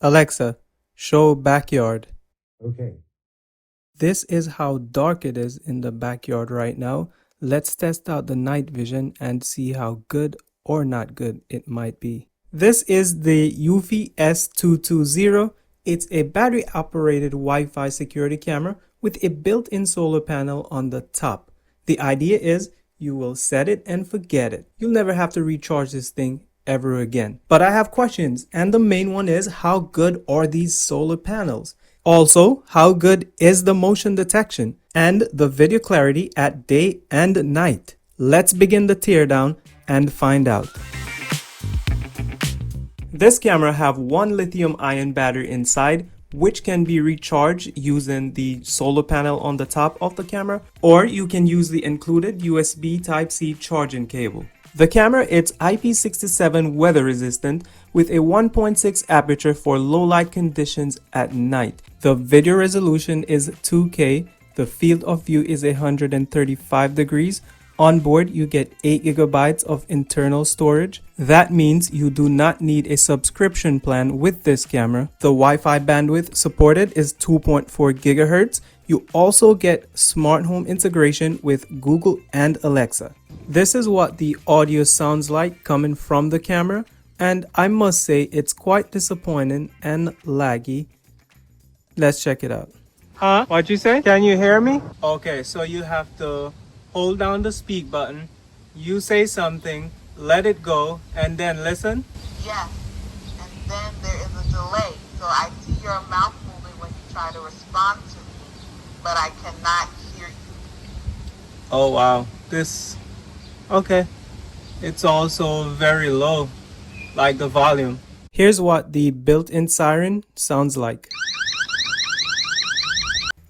Alexa, show backyard. Okay. This is how dark it is in the backyard right now. Let's test out the night vision and see how good or not good it might be. This is the Eufy S220. It's a battery operated Wi-Fi security camera with a built-in solar panel on the top. The idea is you will set it and forget it. You'll never have to recharge this thing ever again. But I have questions, and the main one is, how good are these solar panels? Also, how good is the motion detection and the video clarity at day and night? Let's begin the teardown and find out. This camera have one lithium-ion battery inside, which can be recharged using the solar panel on the top of the camera, or you can use the included USB Type-C charging cable. The camera is IP67 weather resistant with a 1.6 aperture for low light conditions at night. The video resolution is 2K, the field of view is 135 degrees. On board, you get 8 gigabytes of internal storage. That means you do not need a subscription plan with this camera. The Wi-Fi bandwidth supported is 2.4 gigahertz. You also get smart home integration with Google and Alexa. This is what the audio sounds like coming from the camera, and I must say it's quite disappointing and laggy. Let's check it out. Huh? What'd you say? Can you hear me? Okay, so you have to hold down the speak button, you say something, let it go, and then listen? Yes, and then there is a delay, so I see your mouth moving when you try to respond to me, but I cannot hear you. Oh wow, okay. It's also very low, like the volume. Here's what the built-in Siren sounds like.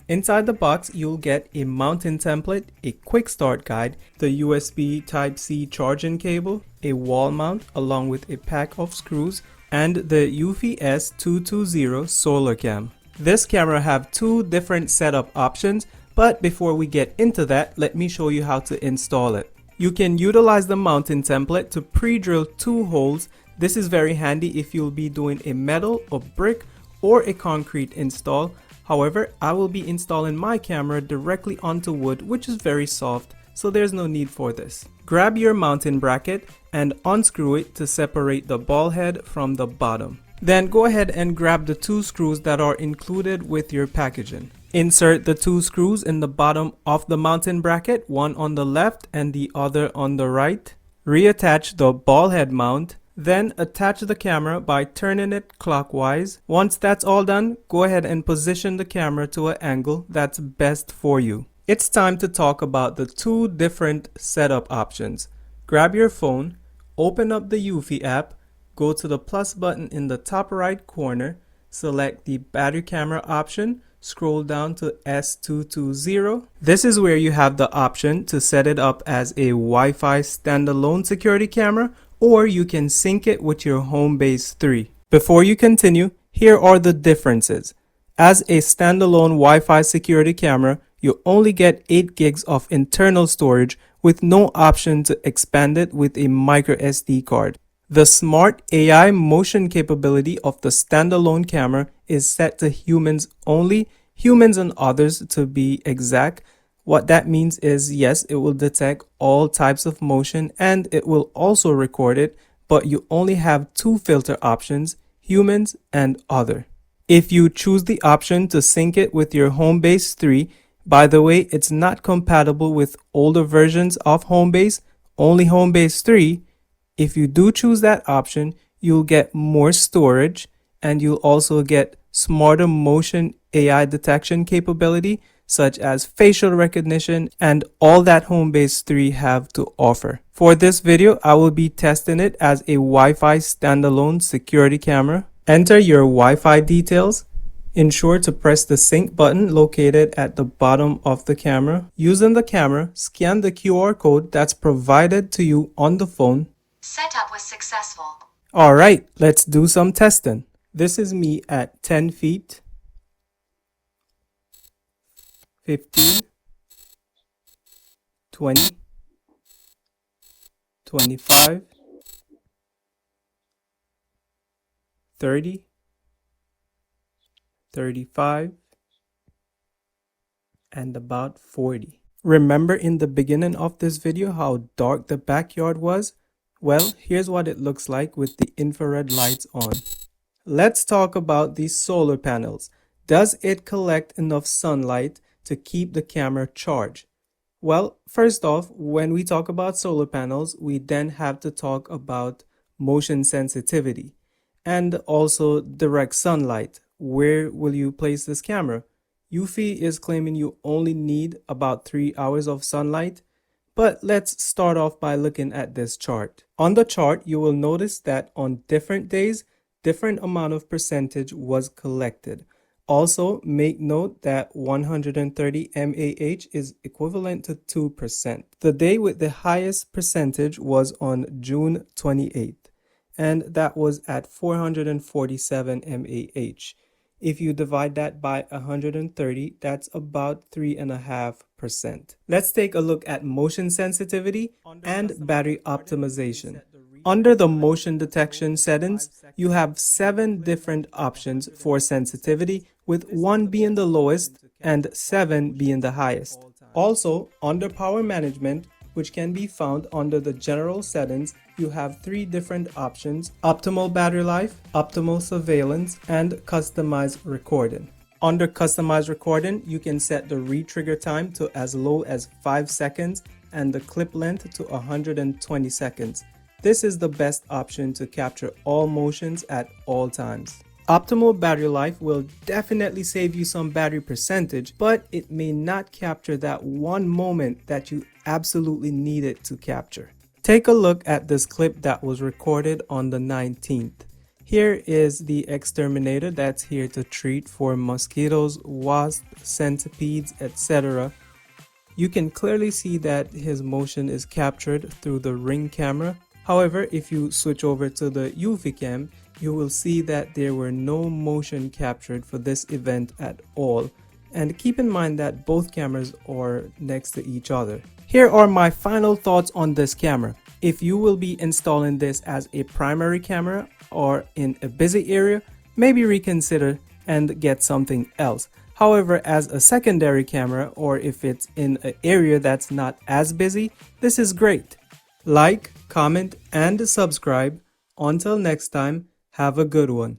Inside the box, you'll get a mounting template, a quick start guide, the USB Type-C charging cable, a wall mount along with a pack of screws, and the Eufy S220 SoloCam. This camera have two different setup options, but before we get into that, let me show you how to install it. You can utilize the mounting template to pre-drill 2 holes. This is very handy if you'll be doing a metal, a brick, or a concrete install. However, I will be installing my camera directly onto wood, which is very soft, so there's no need for this. Grab your mounting bracket and unscrew it to separate the ball head from the bottom. Then go ahead and grab the 2 screws that are included with your packaging. Insert the 2 screws in the bottom of the mounting bracket, one on the left and the other on the right. Reattach the ball head mount. Then attach the camera by turning it clockwise. Once that's all done, go ahead and position the camera to an angle that's best for you. It's time to talk about the 2 different setup options. Grab your phone, open up the Eufy app, go to the plus button in the top right corner, select the battery camera option, scroll down to S220. This is where you have the option to set it up as a Wi-Fi standalone security camera, or you can sync it with your HomeBase 3. Before you continue, here are the differences. As a standalone Wi-Fi security camera, you only get 8 gigs of internal storage with no option to expand it with a micro SD card. The smart AI motion capability of the standalone camera is set to humans only, humans and others to be exact. What that means is, yes, it will detect all types of motion and it will also record it, but you only have 2 filter options, humans and other. If you choose the option to sync it with your HomeBase 3, by the way, it's not compatible with older versions of HomeBase, only HomeBase 3. If you do choose that option, you'll get more storage and you'll also get smarter motion AI detection capability, such as facial recognition and all that HomeBase 3 have to offer. For this video, I will be testing it as a Wi-Fi standalone security camera. Enter your Wi-Fi details. Ensure to press the sync button located at the bottom of the camera. Using the camera, scan the QR code that's provided to you on the phone. Setup was successful. Alright, let's do some testing. This is me at 10 feet. 15, 20, 25, 30, 35, and about 40. Remember in the beginning of this video how dark the backyard was? Well, here's what it looks like with the infrared lights on. Let's talk about these solar panels. Does it collect enough sunlight to keep the camera charged? Well, first off, when we talk about solar panels, we then have to talk about motion sensitivity and also direct sunlight. Where will you place this camera? Eufy is claiming you only need about 3 hours of sunlight. But let's start off by looking at this chart. On the chart, you will notice that on different days, different amount of percentage was collected. Also, make note that 130 mAh is equivalent to 2%. The day with the highest percentage was on June 28th, and that was at 447 mAh. If you divide that by 130, that's about 3.5%. Let's take a look at motion sensitivity and battery optimization. Under the motion detection settings, you have 7 different options for sensitivity, with 1 being the lowest and 7 being the highest. Also, under power management, which can be found under the general settings, you have 3 different options: optimal battery life, optimal surveillance, and customized recording. Under customized recording, you can set the re-trigger time to as low as 5 seconds and the clip length to 120 seconds. This is the best option to capture all motions at all times. Optimal battery life will definitely save you some battery percentage, but it may not capture that one moment that you absolutely need it to capture. Take a look at this clip that was recorded on the 19th. Here is the exterminator that's here to treat for mosquitoes, wasps, centipedes, etc. You can clearly see that his motion is captured through the Ring camera. However, if you switch over to the Eufy cam, you will see that there were no motion captured for this event at all. And keep in mind that both cameras are next to each other. Here are my final thoughts on this camera. If you will be installing this as a primary camera or in a busy area, maybe reconsider and get something else. However, as a secondary camera, or if it's in an area that's not as busy, this is great. Like, comment, and subscribe. Until next time, have a good one.